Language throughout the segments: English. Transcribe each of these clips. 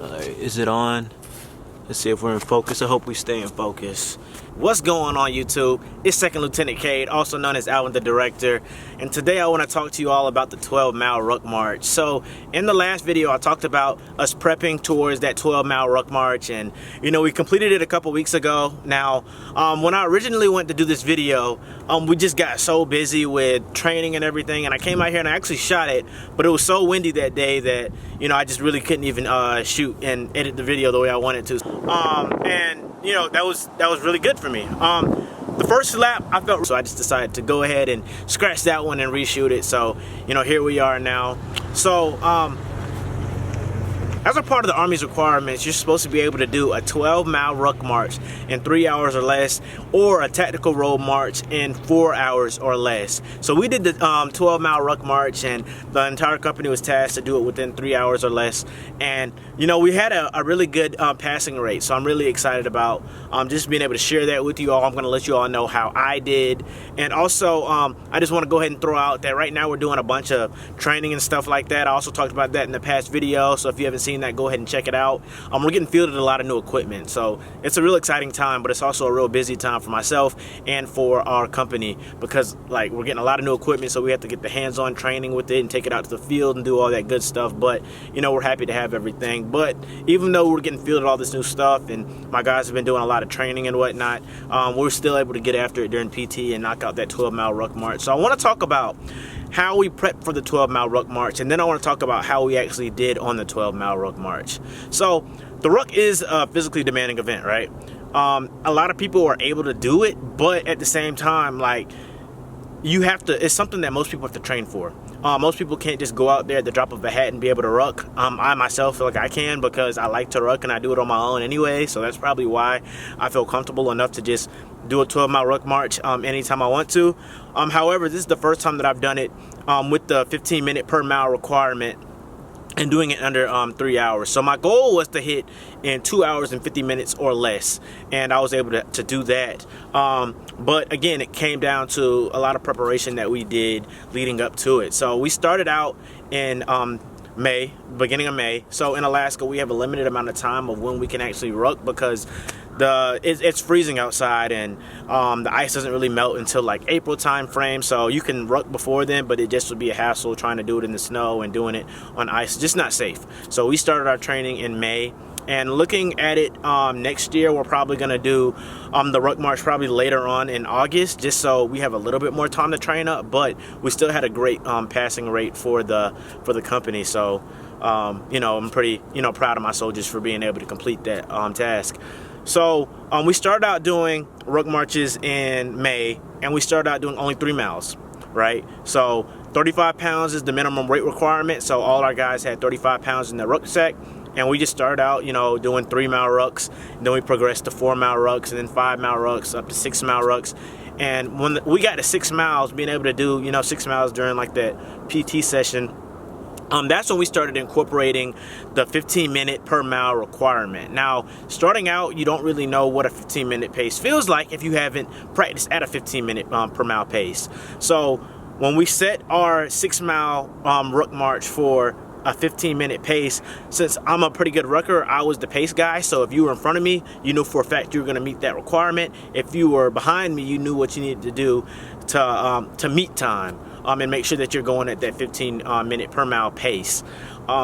Alright, is it on? Let's see if we're in focus. I hope we stay in focus. What's going on, YouTube? It's Second Lieutenant Cade, also known as Alvin the Director, and today I want to talk to you all about the 12-mile ruck march. So in the last video I talked about us prepping towards that 12-mile ruck march, and you know, we completed it a couple weeks ago. Now when I originally went to do this video, we just got so busy with training and everything, and I came out here and I actually shot it, but it was so windy that day that, you know, I just really couldn't even shoot and edit the video the way I wanted to. And you know, that was really good for me. The first lap I felt, so I just decided to go ahead and scratch that one and reshoot it. So, you know, here we are now. So as a part of the Army's requirements, you're supposed to be able to do a 12-mile ruck march in 3 hours or less, or a tactical road march in 4 hours or less. So we did the 12-mile ruck march, and the entire company was tasked to do it within 3 hours or less. And you know, we had a really good passing rate, so I'm really excited about just being able to share that with you all. I'm going to let you all know how I did, and also I just want to go ahead and throw out that right now we're doing a bunch of training and stuff like that. I also talked about that in the past video, so if you haven't seen that, go ahead and check it out. We're getting fielded a lot of new equipment, so it's a real exciting time, but it's also a real busy time for myself and for our company, because like we're getting a lot of new equipment, so we have to get the hands-on training with it and take it out to the field and do all that good stuff. But you know, we're happy to have everything. But even though we're getting fielded all this new stuff and my guys have been doing a lot of training and whatnot, we're still able to get after it during PT and knock out that 12-mile ruck march. So I want to talk about how we prepped for the 12-mile ruck march, and then I want to talk about how we actually did on the 12-mile ruck march. So the ruck is a physically demanding event, right? A lot of people are able to do it, but at the same time, like, you have to, it's something that most people have to train for. Most people can't just go out there at the drop of a hat and be able to ruck. I myself feel like I can, because I like to ruck and I do it on my own anyway, so that's probably why I feel comfortable enough to just do a 12-mile ruck march anytime I want to. However, this is the first time that I've done it with the 15-minute per mile requirement and doing it under 3 hours. So my goal was to hit in 2 hours and 50 minutes or less, and I was able to do that. But again, it came down to a lot of preparation that we did leading up to it. So we started out in beginning of May. So in Alaska, we have a limited amount of time of when we can actually ruck, because it's freezing outside, and the ice doesn't really melt until like April time frame. So you can ruck before then, but it just would be a hassle trying to do it in the snow and doing it on ice. Just not safe. So we started our training in May. And looking at it next year, we're probably going to do the ruck march probably later on in August, just so we have a little bit more time to train up. But we still had a great passing rate for the company. So you know, I'm pretty proud of my soldiers for being able to complete that task. So we started out doing ruck marches in May, and we started out doing only 3 miles, right? So 35 pounds is the minimum weight requirement. So all our guys had 35 pounds in their rucksack. And we just started out, you know, doing 3-mile rucks. And then we progressed to 4-mile rucks, and then 5-mile rucks, up to 6-mile rucks. And when we got to 6 miles, being able to do, you know, 6 miles during like that PT session, that's when we started incorporating the 15-minute per mile requirement. Now, starting out, you don't really know what a 15-minute pace feels like if you haven't practiced at a 15-minute per mile pace. So when we set our 6-mile ruck march for a 15-minute pace, since I'm a pretty good rucker, I was the pace guy. So if you were in front of me, you knew for a fact you were going to meet that requirement. If you were behind me, you knew what you needed to do to meet time and make sure that you're going at that 15-minute per mile pace.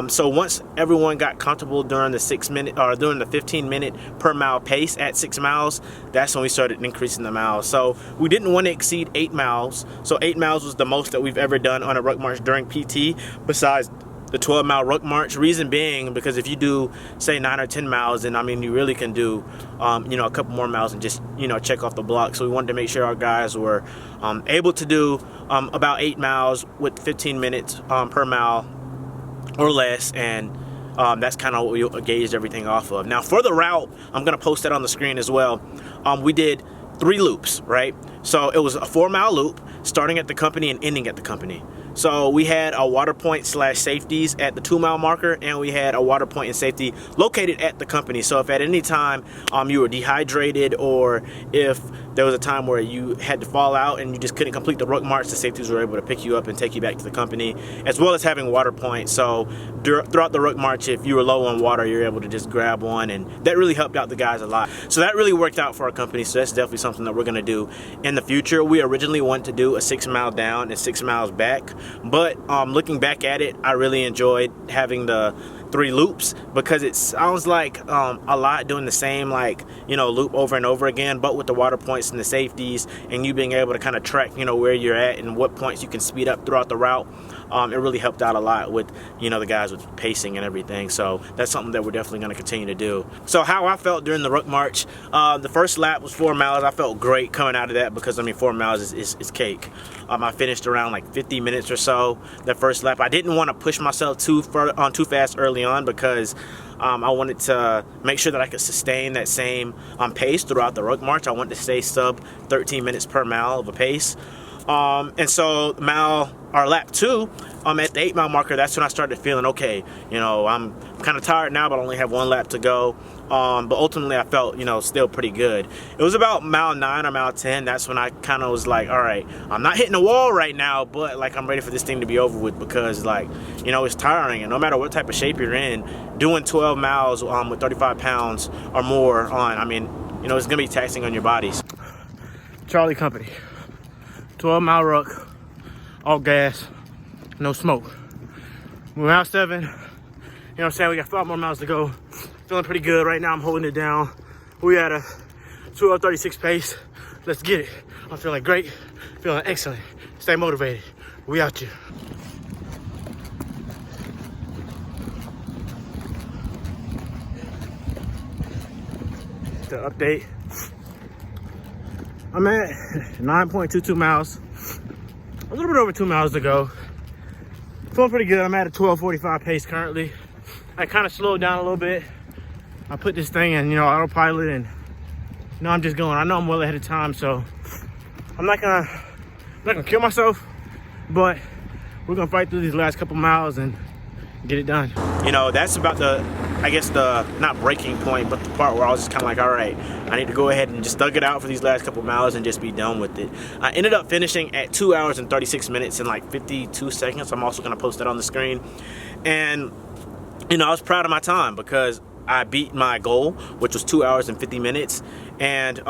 So once everyone got comfortable during the 15-minute per mile pace at 6 miles, that's when we started increasing the miles. So we didn't want to exceed 8 miles. So 8 miles was the most that we've ever done on a ruck march during PT, besides the 12-mile ruck march. Reason being, because if you do say 9 or 10 miles, then I mean, you really can do you know, a couple more miles and just, you know, check off the block. So we wanted to make sure our guys were able to do about 8 miles with 15 minutes per mile or less, and that's kind of what we gauged everything off of. Now for the route, I'm gonna post that on the screen as well. We did 3 loops, right? So it was a 4-mile loop starting at the company and ending at the company. So we had a water point / safeties at the 2-mile marker, and we had a water point and safety located at the company. So if at any time you were dehydrated, or if there was a time where you had to fall out and you just couldn't complete the ruck march, the safeties were able to pick you up and take you back to the company, as well as having water points. So throughout the ruck march, if you were low on water, you're able to just grab one, and that really helped out the guys a lot. So that really worked out for our company. So that's definitely something that we're going to do in the future. We originally wanted to do a 6 mile down and 6 miles back, but looking back at it, I really enjoyed having the 3 loops, because it sounds like a lot doing the same, like, you know, loop over and over again, but with the water points and the safeties, and you being able to kind of track, you know, where you're at and what points you can speed up throughout the route. It really helped out a lot with, you know, the guys with pacing and everything. So that's something that we're definitely going to continue to do. So how I felt during the ruck march, the first lap was 4 miles. I felt great coming out of that, because I mean, 4 miles is cake. I finished around like 50 minutes or so that first lap. I didn't want to push myself too fast early on, because I wanted to make sure that I could sustain that same pace throughout the ruck march. I wanted to stay sub 13 minutes per mile of a pace. And so lap 2, at the 8 mile marker, that's when I started feeling, okay, you know, I'm kind of tired now, but I only have 1 lap to go. But ultimately I felt, you know, still pretty good. It was about mile 9 or mile 10, that's when I kind of was like, all right, I'm not hitting the wall right now, but like, I'm ready for this thing to be over with, because like, you know, it's tiring, and no matter what type of shape you're in, doing 12 miles with 35 pounds or more on, I mean, you know, it's gonna be taxing on your bodies. Charlie Company, 12 mile ruck, all gas, no smoke. We're mile 7, you know what I'm saying? We got 5 more miles to go. Feeling pretty good right now. I'm holding it down. We at a 12:36 pace. Let's get it. I'm feeling great, feeling excellent. Stay motivated. We out here. The update. I'm at 9.22 miles. A little bit over 2 miles to go. Feeling pretty good. I'm at a 12:45 pace currently. I kind of slowed down a little bit. I put this thing in, you know, autopilot, and you know, I'm just going. I know I'm well ahead of time, so I'm not gonna kill myself, but we're gonna fight through these last couple miles and get it done. You know, that's about the, I guess, the not breaking point, but the part where I was just kind of like, all right, I need to go ahead and just thug it out for these last couple miles and just be done with it. I ended up finishing at 2 hours and 36 minutes and like 52 seconds. I'm also gonna post that on the screen. And you know, I was proud of my time, because I beat my goal, which was 2 hours and 50 minutes. And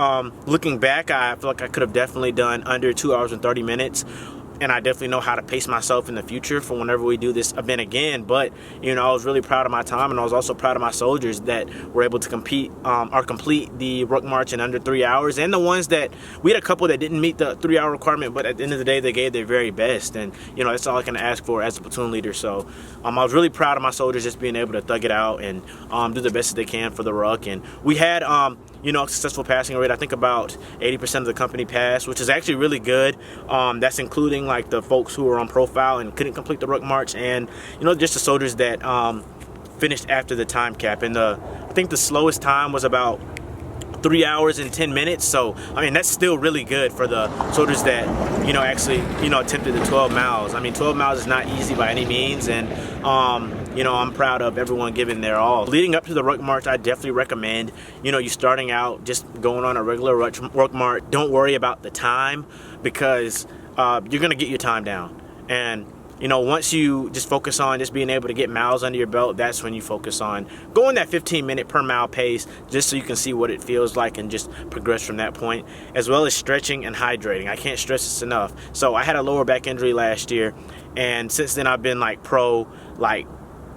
looking back, I feel like I could have definitely done under 2 hours and 30 minutes. And I definitely know how to pace myself in the future for whenever we do this event again. But, you know, I was really proud of my time, and I was also proud of my soldiers that were able to compete or complete the ruck march in under 3 hours. And the ones that, we had a couple that didn't meet the 3 hour requirement, but at the end of the day, they gave their very best. And, you know, that's all I can ask for as a platoon leader. So I was really proud of my soldiers just being able to thug it out and do the best that they can for the ruck. And we had, you know, successful passing rate. I think about 80% of the company passed, which is actually really good. That's including like the folks who were on profile and couldn't complete the ruck march, and you know, just the soldiers that finished after the time cap. And I think the slowest time was about 3 hours and 10 minutes. So I mean, that's still really good for the soldiers that, you know, actually, you know, attempted the 12 miles. I mean, 12 miles is not easy by any means, and you know, I'm proud of everyone giving their all. Leading up to the ruck march, I definitely recommend, you know, you starting out just going on a regular ruck march. Don't worry about the time, because you're gonna get your time down. And you know, once you just focus on just being able to get miles under your belt, that's when you focus on going that 15-minute per mile pace, just so you can see what it feels like and just progress from that point, as well as stretching and hydrating. I can't stress this enough. So I had a lower back injury last year, and since then I've been like pro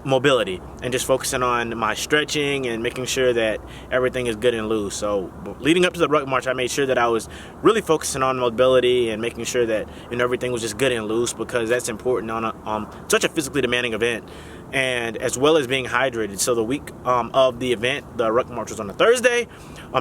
mobility and just focusing on my stretching and making sure that everything is good and loose. So leading up to the ruck march, I made sure that I was really focusing on mobility and making sure that, you know, everything was just good and loose, because that's important on such a physically demanding event, and as well as being hydrated. So the week of the event, the ruck march was on a Thursday.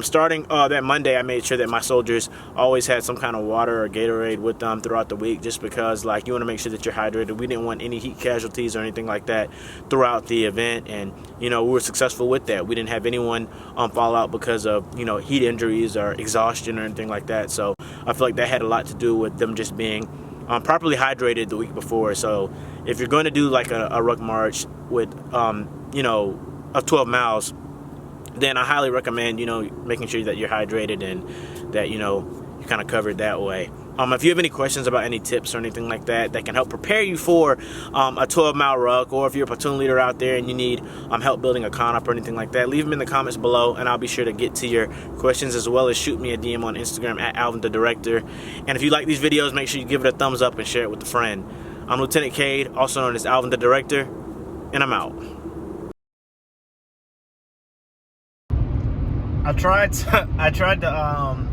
Starting that Monday, I made sure that my soldiers always had some kind of water or Gatorade with them throughout the week, just because like you want to make sure that you're hydrated. We didn't want any heat casualties or anything like that throughout the event, and you know, we were successful with that. We didn't have anyone fall out because of, you know, heat injuries or exhaustion or anything like that. So I feel like that had a lot to do with them just being properly hydrated the week before. So if you're going to do like a ruck march with you know, of 12 miles, then I highly recommend, you know, making sure that you're hydrated and that, you know, you're kind of covered that way. If you have any questions about any tips or anything like that that can help prepare you for a 12-mile ruck, or if you're a platoon leader out there and you need help building a con op or anything like that, leave them in the comments below, and I'll be sure to get to your questions, as well as shoot me a DM on Instagram at AlvinTheDirector. And if you like these videos, make sure you give it a thumbs up and share it with a friend. I'm Lieutenant Cade, also known as Alvin the Director, and I'm out. I tried to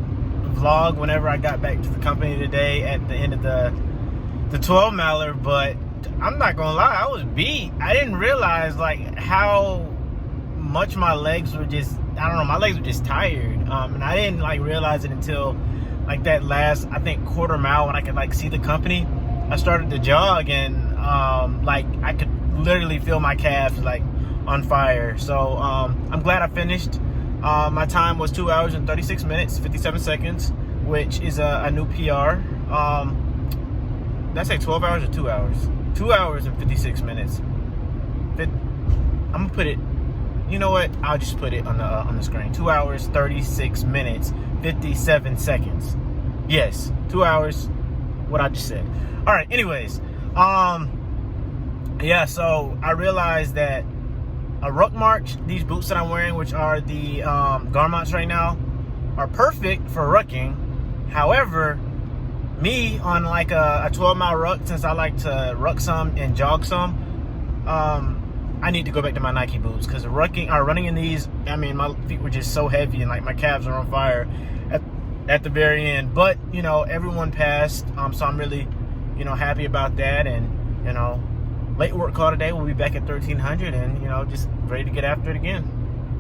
vlog whenever I got back to the company today at the end of the 12 miler, but I'm not gonna lie, I was beat. I didn't realize like how much my legs were just, I don't know, my legs were just tired. And I didn't like realize it until like that last, I think, quarter mile, when I could like see the company. I started to jog, and like I could literally feel my calves like on fire. So I'm glad I finished. My time was 2 hours and 36 minutes, 57 seconds, which is a new PR. Did I say 12 hours or 2 hours? 2 hours and 56 minutes. I'm gonna put it, you know what? I'll just put it on the screen. 2 hours, 36 minutes, 57 seconds. Yes, 2 hours, what I just said. All right, anyways, yeah, so I realized that a ruck march, these boots that I'm wearing, which are the Garmots right now, are perfect for rucking. However, me on like a 12-mile ruck, since I like to ruck some and jog some, I need to go back to my Nike boots, because running in these, I mean, my feet were just so heavy, and like my calves are on fire at the very end. But you know, everyone passed, so I'm really, you know, happy about that. And you know, late work call today. We'll be back at 1300, and you know, just ready to get after it again.